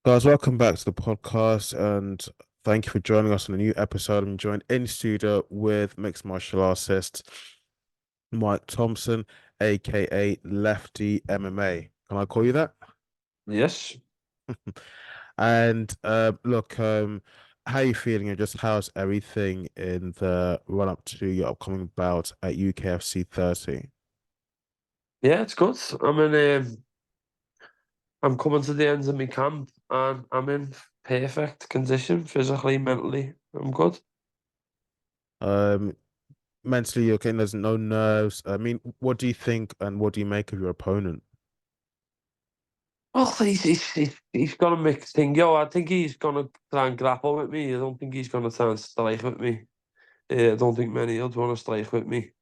Guys, welcome back to the podcast and thank you for joining us on a new episode. I'm joined in studio with mixed martial artist Mike Thompson, aka Lefty MMA. Can I call you that? Yes. And look, how are you feeling and just how's everything in the run up to your upcoming bout at UKFC 30? Yeah, it's good. I'm coming to the end of my camp and I'm in perfect condition, physically, mentally. I'm good. Um, Mentally, you're okay, there's no nerves. I mean, what do you think and what do you make of your opponent? Well, he's got a mixed thing. I think he's gonna try and grapple with me. I don't think he's gonna try and strike with me. I don't think many would want to strike with me.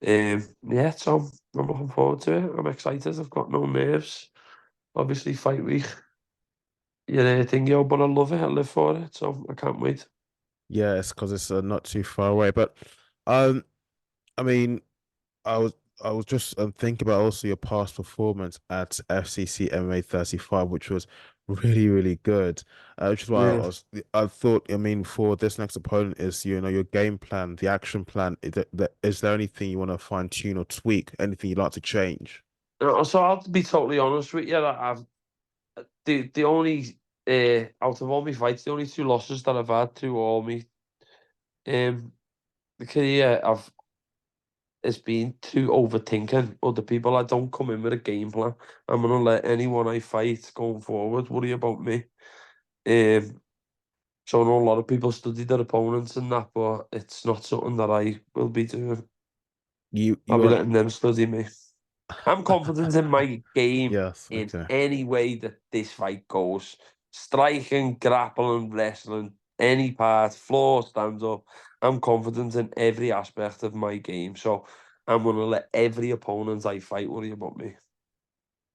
Yeah, so I'm looking forward to it. I'm excited. I've got no nerves. Obviously, fight week. Yeah, but I love it. I live for it, so I can't wait. Yeah, it's because it's not too far away. But um, I mean, I was I was just thinking about also your past performance at FCC MMA 35, which was really good. Which is why Yeah. I thought, I mean, for this next opponent is your game plan, the action plan. Is there anything you want to fine tune or tweak? Anything you'd like to change? So I'll be totally honest with you. That I've the only out of all my fights, the only two losses that I've had through all my um the career I've it's been to overthinking other people. I don't come in with a game plan. I'm gonna let anyone I fight going forward worry about me. Um, so I know a lot of people study their opponents and that, but it's not something that I will be doing. I'll You be are letting them study me. I'm confident in my game yes, in okay. any way that this fight goes. Striking, grappling, wrestling, any part, floor, stand up. I'm confident in every aspect of my game. So I'm going to let every opponent I fight worry about me.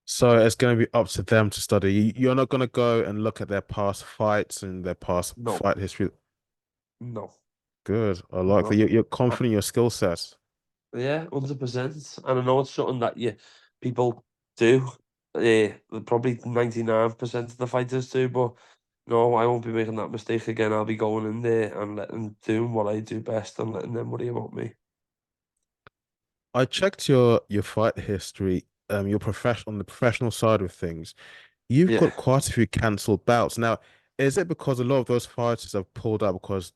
So it's going to be up to them to study. You're not going to go and look at their past fights and their past No, fight history. no, Good. I I'm like that. not. You're Uh, confident in your skill set. yeah, 100%. And I know it's something that people do. Probably 99% of the fighters do, but no, I won't be making that mistake again. I'll be going in there and letting doing what I do best and letting them worry about me. I checked your fight history, your profession on the professional side of things. You've Yeah. got quite a few cancelled bouts. Now, is it because a lot of those fighters have pulled out because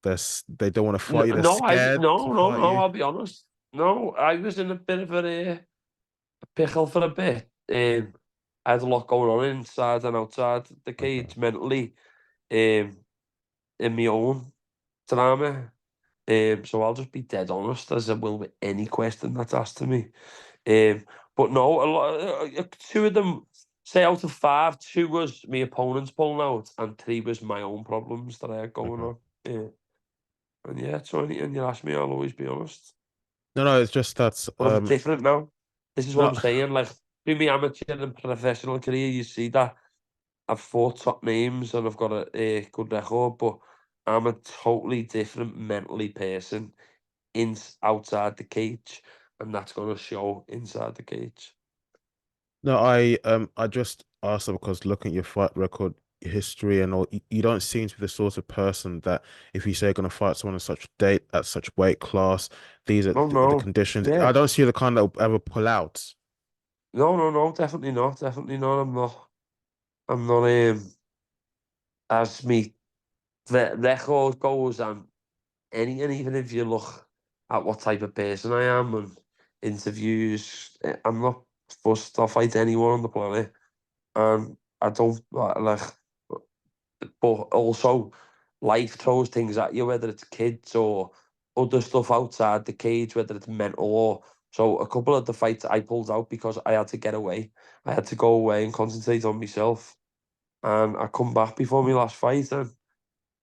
they don't want to fight you, they're No, scared to fight no. you? I'll be honest. No, I was in a bit of a pickle for a bit. I had a lot going on inside and outside the Okay. cage mentally. Um, in my own drama. So I'll just be dead honest as I will with any question that's asked to me. Um, but no, a lot, two of them, say out of five, two was my opponent's pulling out, and three was my own problems that I had going Okay. on. And yeah, so anything you ask me, I'll always be honest. No, it's just that But I'm different now. This is what no I'm saying. Like through my amateur and professional career, you see that I've fought top names and I've got a good record, but I'm a totally different mentally person outside the cage, and that's going to show inside the cage. no I just asked that because looking at your fight record history and all, you don't seem to be the sort of person that if you say you're going to fight someone at such date at such weight class, these are No, the no, conditions. yeah, I don't see you the kind that will ever pull out. no, definitely not, definitely not. I'm not. As me record goes, and even if you look at what type of person I am and interviews, I'm not fussed. I'll fight anyone on the planet, and I don't like. But also, life throws things at you, whether it's kids or other stuff outside the cage, whether it's mental or. So a couple of the fights I pulled out because I had to get away. I had to go away and concentrate on myself. And I come back before my last fight, and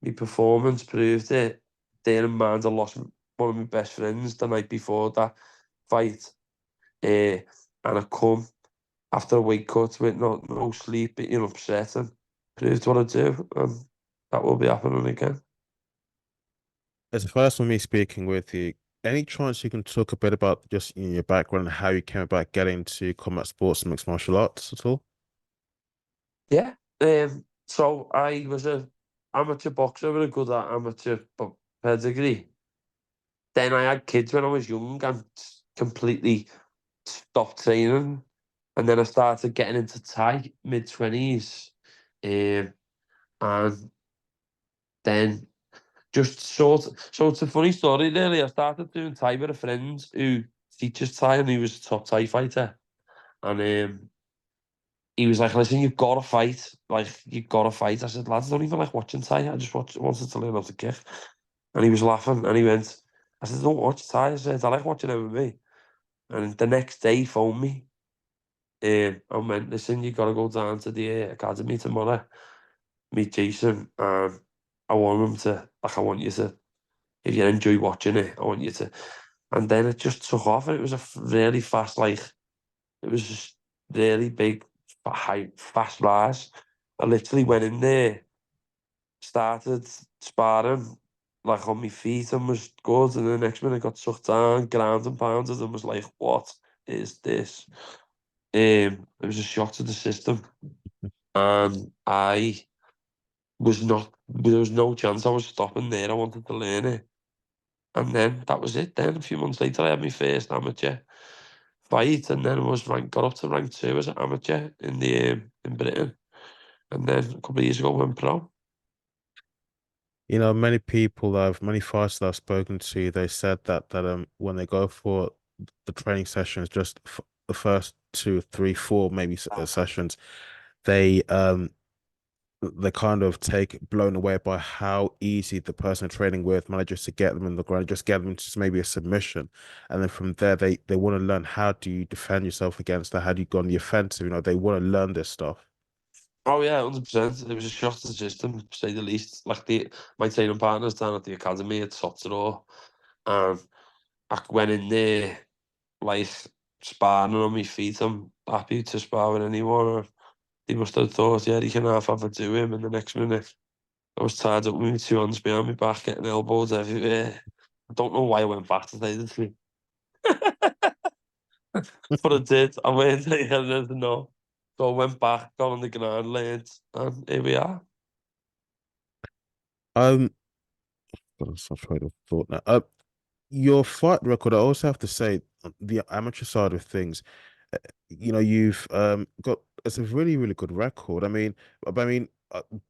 my performance proved it. Bear in mind, I lost one of my best friends the night before that fight. And I come after a weight cut with no sleep, upset, and proved what I do. And that will be happening again. It's the first one me speaking with you. Any chance you can talk a bit about just your background and how you came about getting to combat sports and mixed martial arts at all? Yeah. So I was a amateur boxer with a good amateur pedigree. Then I had kids when I was young and completely stopped training. And then I started getting into Thai mid-20s. And then just so it's a funny story really. I started doing Thai with a friend who teaches Thai and he was a top Thai fighter. And he was like, listen, you've got to fight. Like, you've got to fight. I said, lads, I don't even like watching Thai. I just wanted to learn how to kick. And he was laughing and he went, I said, don't watch Thai. I said, I like watching MMA. And the next day he phoned me. And went, listen, you got to go down to the academy tomorrow. Meet Jason. And I want him to, like, I want you to, if you enjoy watching it, I want you to. And then it just took off and it was a really fast, like, it was just really big, high, fast rise. I literally went in there, started sparring, like on my feet and was good. And the next minute got sucked down, ground and pounded and was like, what is this? It was a shock to the system. And there was no chance I was stopping there. I wanted to learn it. And then that was it. Then a few months later, I had my first amateur fight, and then got up to rank 2 as an amateur in Britain. And then a couple of years ago, went pro. You know, many fighters that I've spoken to, they said that when they go for the training sessions, just f the first 2, 3, 4 maybe sessions, they they kind of take blown away by how easy the person training with manages to get them in the ground, just get them into just maybe a submission, and then from there they want to learn how do you defend yourself against that, how do you go on the offensive. You know, they want to learn this stuff. Oh yeah, 100%. It was a shock to the system, to say the least. Like my training partners down at the academy at Totoro, and I went in there like sparring on my feet. I'm happy to spar with anyone. They must have thought, yeah, he can have a do him. And the next minute, I was tied up with my 2 hands behind my back, getting elbows everywhere. I don't know why I went back to say this, but I did. I went, I didn't know. So I went back, got on the ground, learned, and here we are. Um, got some train of thought now. Your fight record, I also have to say, the amateur side of things, uh, you know, you've got it's a really good record. I mean,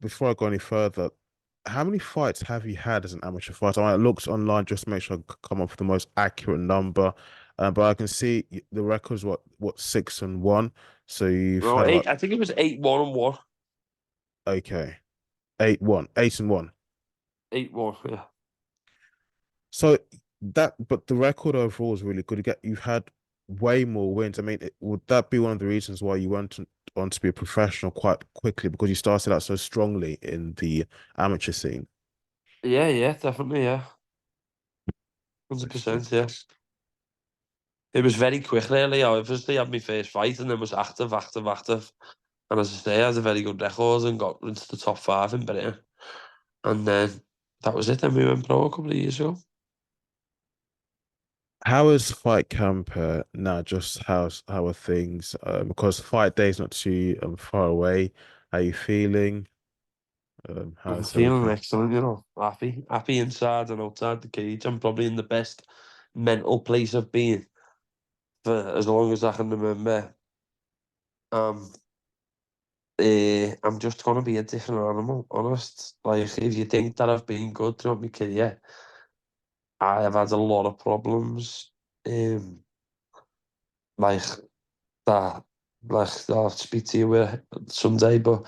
before I go any further, how many fights have you had as an amateur fighter? I looked online just to make sure I come up with the most accurate number, but I can see the record's what 6-1. So you've No, had eight. about I think it was 8-1 and 1. okay 8-1, 8-1. 8-1. Yeah. So but the record overall is really good. You've had way more wins. I mean, would that be one of the reasons why you on to be a professional quite quickly because you started out so strongly in the amateur scene? Yeah, yeah, definitely, yeah. I see. 100%, yeah. It was very quick, really. I obviously had my first fight and then was active. And as I say, I had a very good record and got into the top 5 in Britain. And then that was it. Then we went pro a couple of years ago. How is fight camp now? Just how are things? Because fight day is not too far away. How are you feeling? I'm How's feeling everything? excellent, happy inside and outside the cage. I'm probably in the best mental place I've been for as long as I can remember. Um, I'm just gonna be a different animal, honest. Like if you think that I've been good throughout my career, I have had a lot of problems. Um, like that, like I'll speak to you with someday, but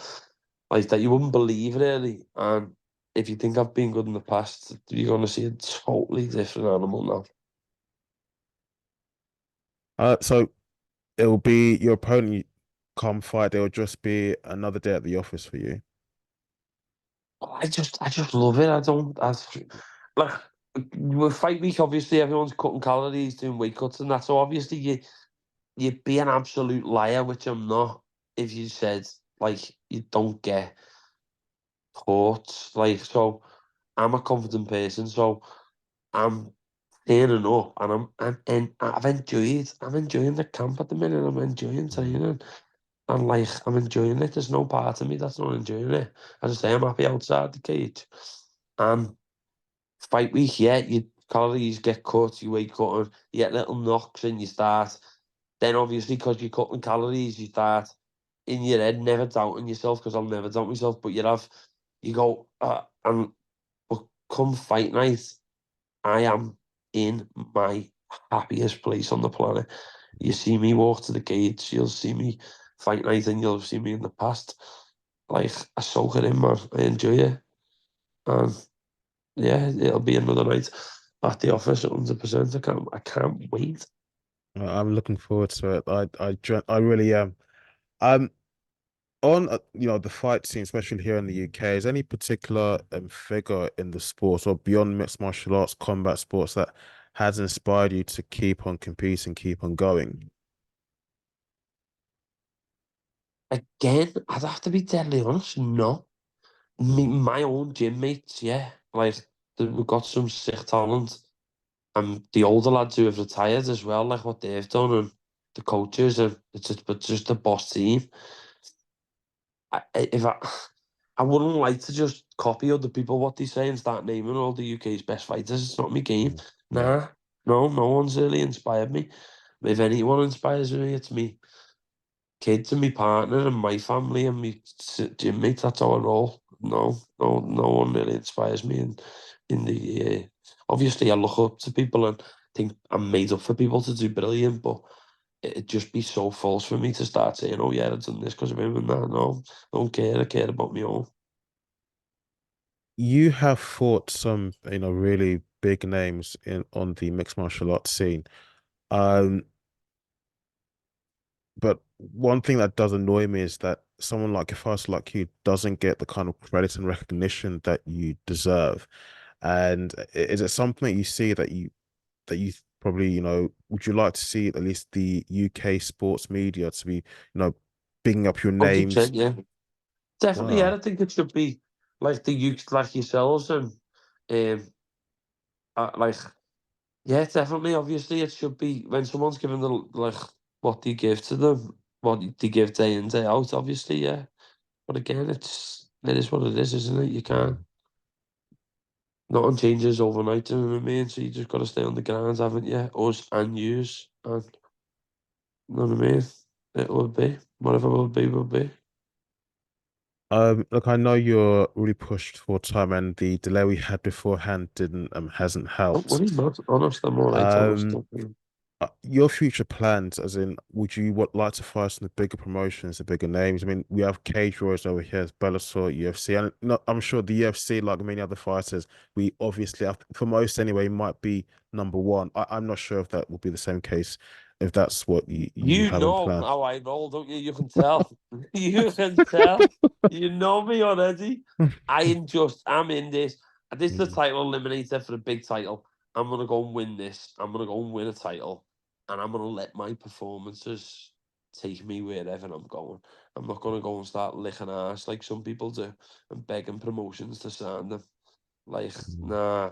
like that you wouldn't believe really. And if you think I've been good in the past, you're gonna see a totally different animal now. So it'll be your opponent come fight. It'll just be another day at the office for you. I just love it. I don't, I, like, with fight week, obviously everyone's cutting calories, doing weight cuts and that. So obviously you'd be an absolute liar, which I'm not, if you said like you don't get hurt. Like so, I'm a confident person, so I'm turning up, and I'm enjoying the camp at the minute. I'm enjoying training. And like, I'm enjoying it. There's no part of me that's not enjoying it. As I say, I'm happy outside the cage. And fight week, yeah, your calories get cut, you weight cut, you get little knocks and you start. Then obviously, because you're cutting calories, you start in your head never doubting yourself, because I'll never doubt myself, but you go, but come fight night, I am in my happiest place on the planet. You see me walk to the gates, you'll see me fight night, and you'll see me in the past. Like, I soak it in, man. I enjoy it. And yeah, it'll be another night at the office 100%. I can't wait. I'm looking forward to it. I really am. Um, on the fight scene, especially here in the UK, is any particular figure in the sport or beyond mixed martial arts, combat sports that has inspired you to keep on competing, keep on going? Again, I'd have to be deadly honest. No, my own gym mates, yeah, like we've got some sick talent, and the older lads who have retired as well, like what they've done, and the coaches, and but just the boss team. If I wouldn't like to just copy other people what they say and start naming all the UK's best fighters. It's not my game. Yeah. Nah, no one's really inspired me. If anyone inspires me, it's me kids and my partner and my family and my gym mates. That's how I roll. No one really inspires me. In the obviously, I look up to people and think I'm made up for people to do brilliant, but it'd just be so false for me to start saying, "Oh yeah, I've done this because of him," and that. No, I don't care. I care about my own. You have fought some, really big names in on the mixed martial arts scene. Um, but one thing that does annoy me is that someone like a fighter like you doesn't get the kind of credit and recognition that you deserve. And is it something that you see that you probably, would you like to see at least the UK sports media to be, bigging up your names? 100%, yeah, definitely. Yeah, Wow. I think it should be like the you like yourselves and um, like. Yeah, definitely. Obviously, it should be when someone's given the like what they give to them, what they give day in day out. Obviously, yeah. But again, it is what it is, isn't it? You can't. Nothing changes overnight. You know what I mean? So you just got to stay on the ground, haven't you? Us and yous, and you know what I mean. It will be whatever will be will be. Look, I know you're really pushed for time, and the delay we had beforehand didn't hasn't Don't helped. worry, not honest. I'm all right. Honest. Um, Don't worry. your future plans, as in, would you like to fight in the bigger promotions, the bigger names? I mean, we have Cage Warriors over here, it's Bellator, UFC, and no, I'm sure the UFC, like many other fighters, we obviously have, for most anyway, might be number one. I'm not sure if that will be the same case, if that's what you You have in know plan. how I roll, don't you? You can tell. You can tell. You know me already. I'm in this. This is the Mm. title eliminator for the big title. I'm gonna go and win this. I'm gonna go and win a title. And I'm gonna let my performances take me wherever I'm going. I'm not gonna go and start licking ass like some people do and begging promotions to sign them. Like, Mm. nah,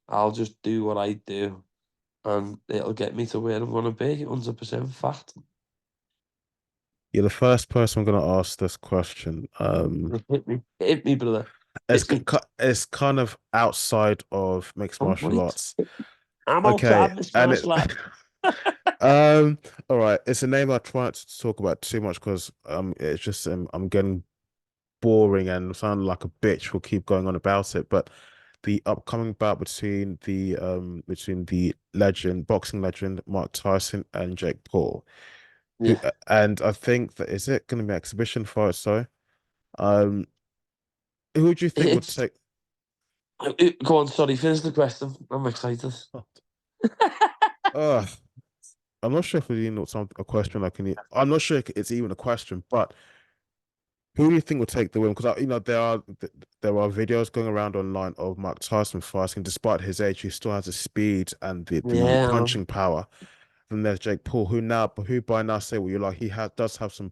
I'll just do what I do and it'll get me to where I'm gonna be. 100% fact. You're the first person I'm going to ask this question. Hit me, brother. It's Hit me. it's kind of outside of mixed Oh, martial wait. arts. I'm Okay, outside this and it martial art. all right. It's a name I try not to talk about too much because it's just I'm getting boring and sound like a bitch. We'll keep going on about it, but the upcoming bout between the legend, boxing legend Mark Tyson and Jake Paul, who Yeah. and I think that is it going to be an exhibition fight? So, um, who do you think would It's take? go on, sorry, finish the question. I'm excited. Oh, I'm not sure if it's even something a question I can. I'm not sure if it's even a question, but who do you think will take the win? Because there are videos going around online of Mike Tyson fighting, despite his age, he still has the speed and the Yeah, punching power. Then there's Jake Paul, who by now say what you like, does have some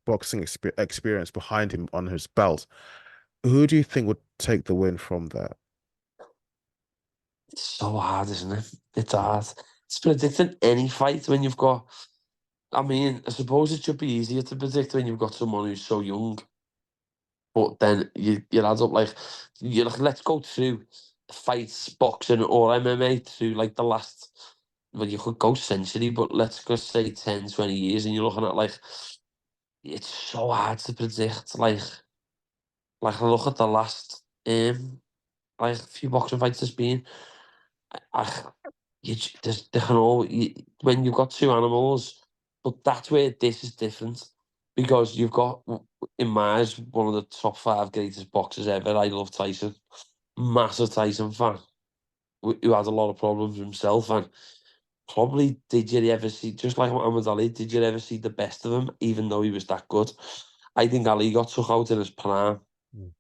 boxing experience behind him on his belt. Who do you think would take the win from that? it's so hard, isn't it? It's hard. It's predicting any fight when you've got I mean, I suppose it should be easier to predict when you've got someone who's so young. But then you add up like you like, let's go through fights, boxing or MMA through like the last, well, you could go century, but let's just say 10, 20 years, and you're looking at like it's so hard to predict. Like I look at the last like few boxing fights there's been. I, there can all when you've got two animals, but that's where this is different because you've got in my eyes one of the top five greatest boxers ever. I love Tyson, massive Tyson fan who had a lot of problems himself and probably did you ever see just like Muhammad Ali? Did you ever see the best of him even though he was that good? I think Ali got took out in his prime Mm.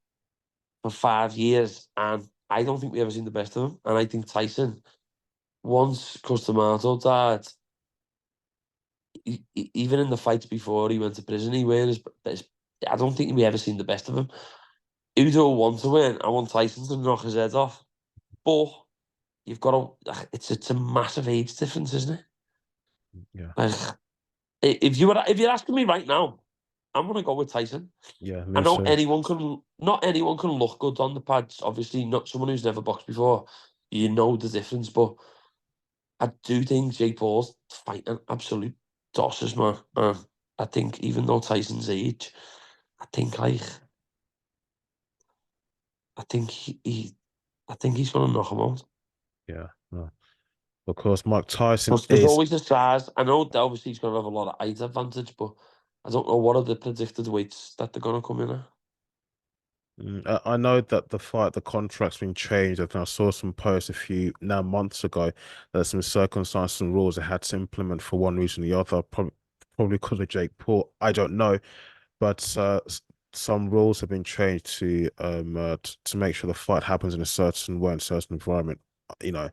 for 5 years and I don't think we ever seen the best of him. And I think Tyson, once Custamato died, even in the fights before he went to prison, he were his. I don't think we ever seen the best of him. Udo want to win. I want Tyson to knock his head off, but you've got to. It's a massive age difference, isn't it? Yeah, Like if you're asking me right now, I'm gonna go with Tyson. yeah, I me know too. not anyone can look good on the pads. Obviously, not someone who's never boxed before. You know the difference, but I do think Jake Paul's fighting absolute tosses, man. I think even though Tyson's age, I think like I think I think he's gonna knock him out. Yeah, no. Of course, Mike Tyson Because there's is. always the size. I know that obviously he's gonna have a lot of height advantage, but I don't know what are the predicted weights that they're gonna come in at. I know that the contract's been changed. I saw some posts a few now months ago that some circumstances and rules they had to implement for one reason or the other. Probably because of Jake Paul. I don't know, but some rules have been changed to make sure the fight happens in a certain way, in a certain environment. You know,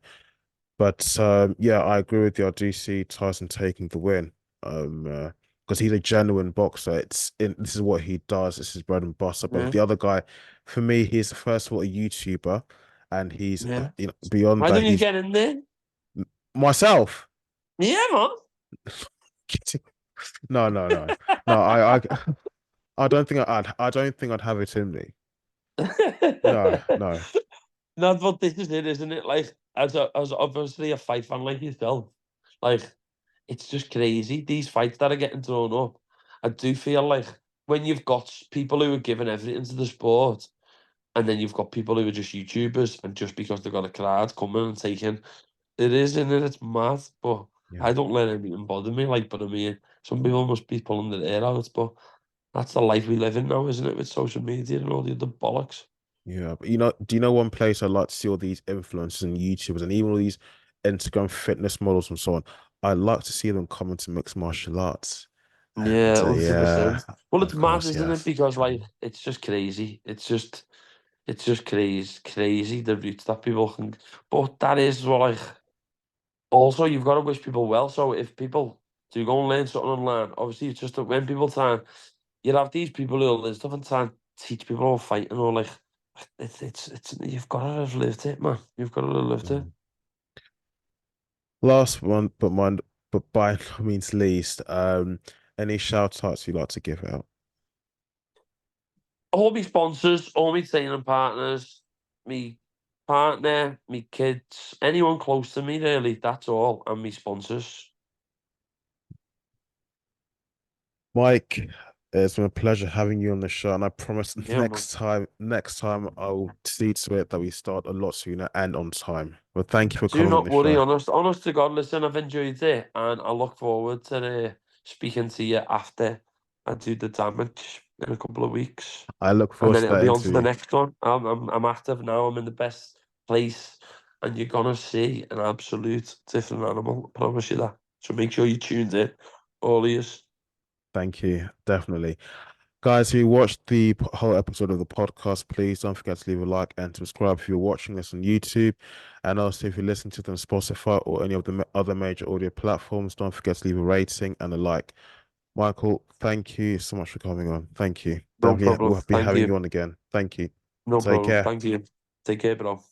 but yeah, I agree with you. I do see Tyson taking the win. Because he's a genuine boxer. This is what he does. This is bread and butter. But Yeah, the other guy, for me, he's first of all a YouTuber, and he's yeah. beyond Why that, don't you he's get in there? myself. Yeah, No, no, no, no. I don't think I don't think I'd have it in me. No, man. no. No, but this is it, isn't it? Like, as obviously a fight fan like yourself, like, it's just crazy. These fights that are getting thrown up. I do feel like when you've got people who are giving everything to the sport, and then you've got people who are just YouTubers, and just because they've got a crowd coming and taking, it is, in it? It's mad. But Yeah. I don't let anything bother me. Like, but I mean, some people must be pulling their hair out. But that's the life we live in now, isn't it? With social media and all the other bollocks. Yeah, but do you know one place I like to see all these influencers and YouTubers and even all these Instagram fitness models and so on? I like to see them come into mixed martial arts. And Yeah, yeah, 100%. Well, it's of mad, course, isn't it? yes. Because like it's just crazy. It's just crazy the routes that people can. But that is what like. Also, you've got to wish people well. So if people do go and learn something online, obviously it's just that when people try, you have these people who learn stuff and try and teach people all fighting or like it's you've got to have lived it, man. You've got to have lived it. Mhm. Last one, but by no means least, any shout outs you'd like to give out? All my sponsors, all my training partners, me partner, me kids, anyone close to me, really. That's all, and me sponsors. Mike, it's been a pleasure having you on the show, and I promise Yeah, man. next time I'll see to it that we start a lot sooner and on time. Well, thank you for Do coming on not the worry, show. honest to God. Listen, I've enjoyed it, and I look forward to speaking to you after I do the damage in a couple of weeks, I look and forward then to it'll that be on to the interview. next one. I'm active now. I'm in the best place, and you're gonna see an absolute different animal. I promise you that. So make sure you tuned in, all ears. Thank you, definitely. Guys, if you watched the whole episode of the podcast, please don't forget to leave a like and subscribe if you're watching this on YouTube. And also, if you listen to them on Spotify or any of the other major audio platforms, don't forget to leave a rating and a like. Michael, thank you so much for coming on. Thank you. No problem. We'll be Thank having you. you on again. Thank you. No Take problem. care. Thank you. Take care, bro.